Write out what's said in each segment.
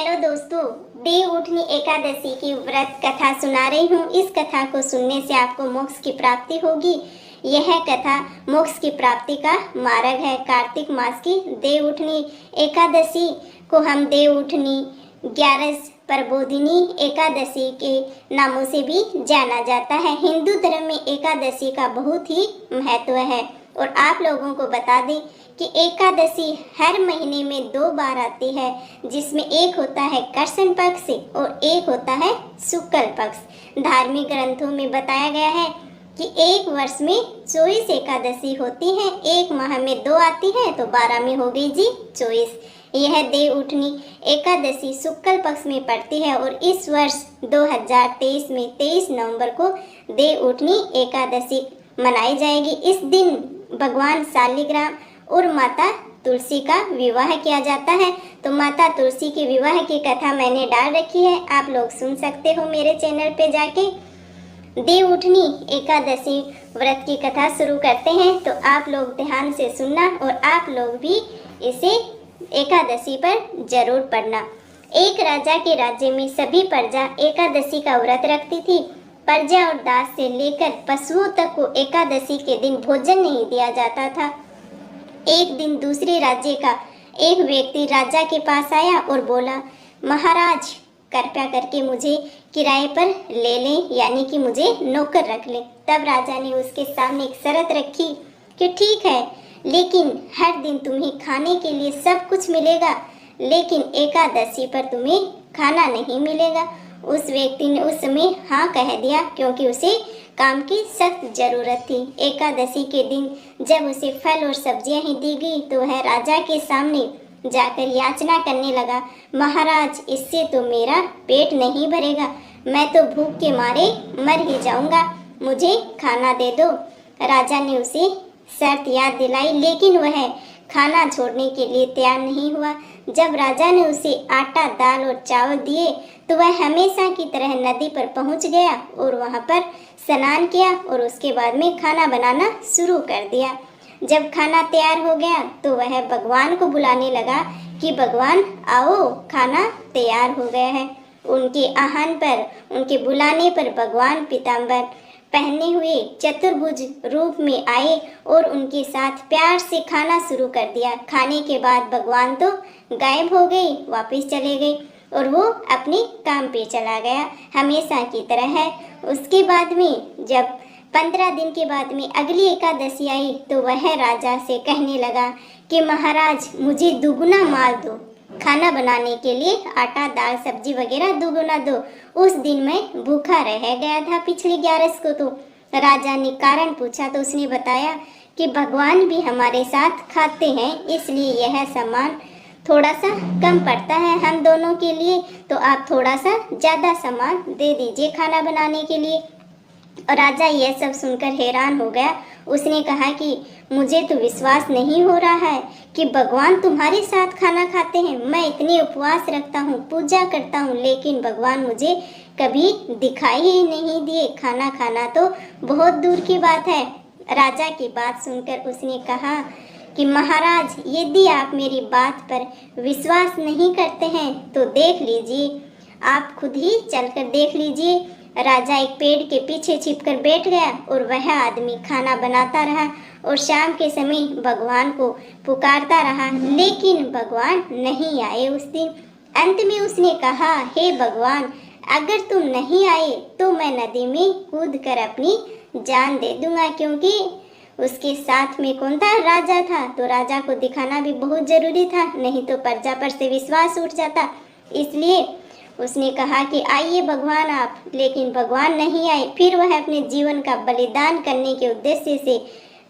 Hello दोस्तों, देव उठनी एकादशी की व्रत कथा सुना रही हूँ। इस कथा को सुनने से आपको मोक्ष की प्राप्ति होगी। यह कथा मोक्ष की प्राप्ति का मार्ग है। कार्तिक मास की देव उठनी एकादशी को हम देव उठनी, ग्यारस, प्रबोधिनी एकादशी के नामों से भी जाना जाता है। हिंदू धर्म में एकादशी का बहुत ही महत्व है और आप लोगों को बता दें कि एकादशी हर महीने में 2 बार आती है, जिसमें एक होता है कृष्ण पक्ष और एक होता है शुक्ल पक्ष। धार्मिक ग्रंथों में बताया गया है कि एक वर्ष में 24 एकादशी होती है, एक माह में 2 आती है तो 12 में हो गई जी 24। यह देव उठनी एकादशी शुक्ल पक्ष में पड़ती है और इस वर्ष 2023 में 23 नवंबर को देव उठनी एकादशी मनाई जाएगी। इस दिन भगवान शालिग्राम और माता तुलसी का विवाह किया जाता है। तो माता तुलसी के विवाह की कथा मैंने डाल रखी है, आप लोग सुन सकते हो मेरे चैनल पे जाके। देव उठनी एकादशी व्रत की कथा शुरू करते हैं, तो आप लोग ध्यान से सुनना और आप लोग भी इसे एकादशी पर जरूर पढ़ना। एक राजा के राज्य में सभी प्रजा एकादशी का व्रत रखती थी। प्रजा और दास से लेकर पशुओं तक को एकादशी के दिन भोजन नहीं दिया जाता था। एक दिन दूसरे राज्य का एक व्यक्ति राजा के पास आया और बोला, महाराज कृपया करके मुझे किराए पर ले लें, यानी कि मुझे नौकर रख लें। तब राजा ने उसके सामने एक शर्त रखी कि ठीक है, लेकिन हर दिन तुम्हें खाने के लिए सब कुछ मिलेगा, लेकिन एकादशी पर तुम्हें खाना नहीं मिलेगा। उस व्यक्ति ने उस समय हाँ कह दिया, क्योंकि उसे काम की सख्त जरूरत थी। एकादशी के दिन जब उसे फल और सब्जियां ही दी गई तो वह राजा के सामने जाकर याचना करने लगा, महाराज इससे तो मेरा पेट नहीं भरेगा, मैं तो भूख के मारे मर ही जाऊंगा, मुझे खाना दे दो। राजा ने उसे शर्त याद दिलाई, लेकिन वह खाना छोड़ने के लिए तैयार नहीं हुआ। जब राजा ने उसे आटा, दाल और चावल दिए तो वह हमेशा की तरह नदी पर पहुंच गया और वहां पर स्नान किया और उसके बाद में खाना बनाना शुरू कर दिया। जब खाना तैयार हो गया तो वह भगवान को बुलाने लगा कि भगवान आओ, खाना तैयार हो गया है। उनके आह्वान पर, उनके बुलाने पर भगवान पीताम्बर पहने हुए चतुर्भुज रूप में आए और उनके साथ प्यार से खाना शुरू कर दिया। खाने के बाद भगवान तो गायब हो गए, वापस चले गए और वो अपने काम पे चला गया हमेशा की तरह है। उसके बाद में जब 15 दिन के बाद में अगली एकादशी आई तो वह राजा से कहने लगा कि महाराज मुझे दुगुना माल दो, खाना बनाने के लिए आटा, दाल, सब्जी वगैरह दुगुना दो। उस दिन मैं भूखा रह गया था पिछली 11 को। तो राजा ने कारण पूछा तो उसने बताया कि भगवान भी हमारे साथ खाते हैं, इसलिए यह सामान थोड़ा सा कम पड़ता है हम दोनों के लिए, तो आप थोड़ा सा ज़्यादा सामान दे दीजिए खाना बनाने के लिए। और राजा यह सब सुनकर हैरान हो गया। उसने कहा कि मुझे तो विश्वास नहीं हो रहा है कि भगवान तुम्हारे साथ खाना खाते हैं। मैं इतने उपवास रखता हूँ, पूजा करता हूँ, लेकिन भगवान मुझे कभी दिखाई ही नहीं दिए। खाना खाना तो बहुत दूर की बात है। राजा की बात सुनकर उसने कहा कि महाराज यदि आप मेरी बात पर विश्वास नहीं करते हैं तो देख लीजिए, आप खुद ही चलकर देख लीजिए। राजा एक पेड़ के पीछे छिपकर बैठ गया और वह आदमी खाना बनाता रहा और शाम के समय भगवान को पुकारता रहा, लेकिन भगवान नहीं आए उस दिन। अंत में उसने कहा, हे भगवान अगर तुम नहीं आए तो मैं नदी में कूद कर अपनी जान दे दूंगा, क्योंकि उसके साथ में कौन था? राजा था। तो राजा को दिखाना भी बहुत जरूरी था, नहीं तो प्रजा पर से विश्वास उठ जाता। इसलिए उसने कहा कि आइए भगवान आप, लेकिन भगवान नहीं आए। फिर वह अपने जीवन का बलिदान करने के उद्देश्य से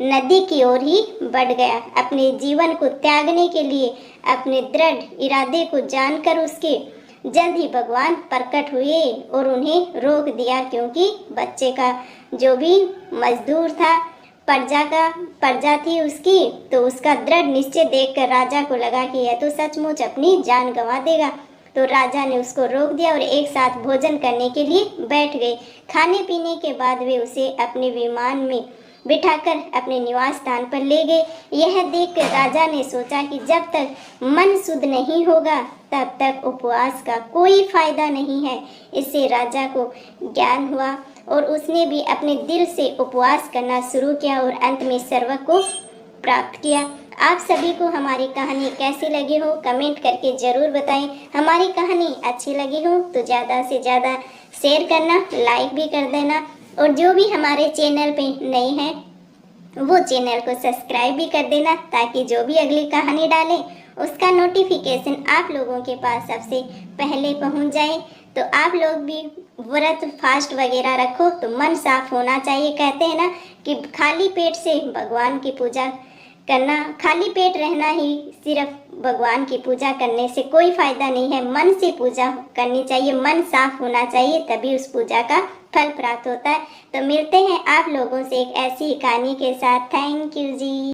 नदी की ओर ही बढ़ गया। अपने जीवन को त्यागने के लिए अपने दृढ़ इरादे को जानकर उसके जल्द ही भगवान प्रकट हुए और उन्हें रोक दिया, क्योंकि बच्चे का जो भी मजदूर था, प्रजा थी उसकी, तो उसका दृढ़ निश्चय देखकर राजा को लगा कि यह तो सचमुच अपनी जान गंवा देगा। तो राजा ने उसको रोक दिया और एक साथ भोजन करने के लिए बैठ गए। खाने पीने के बाद वे उसे अपने विमान में बिठाकर अपने निवास स्थान पर ले गए। यह देखकर राजा ने सोचा कि जब तक मन शुद्ध नहीं होगा तब तक उपवास का कोई फायदा नहीं है। इससे राजा को ज्ञान हुआ और उसने भी अपने दिल से उपवास करना शुरू किया और अंत में सर्व को प्राप्त किया। आप सभी को हमारी कहानी कैसी लगी हो कमेंट करके ज़रूर बताएं। हमारी कहानी अच्छी लगी हो तो ज़्यादा से ज़्यादा शेयर करना, लाइक भी कर देना और जो भी हमारे चैनल पे नए हैं वो चैनल को सब्सक्राइब भी कर देना, ताकि जो भी अगली कहानी डालें उसका नोटिफिकेशन आप लोगों के पास सबसे पहले पहुंच जाए। तो आप लोग भी व्रत फास्ट वगैरह रखो तो मन साफ होना चाहिए। कहते हैं ना कि खाली पेट से भगवान की पूजा करना, खाली पेट रहना ही सिर्फ भगवान की पूजा करने से कोई फायदा नहीं है। मन से पूजा करनी चाहिए, मन साफ होना चाहिए, तभी उस पूजा का फल प्राप्त होता है। तो मिलते हैं आप लोगों से एक ऐसी ही कहानी के साथ। Thank you ji.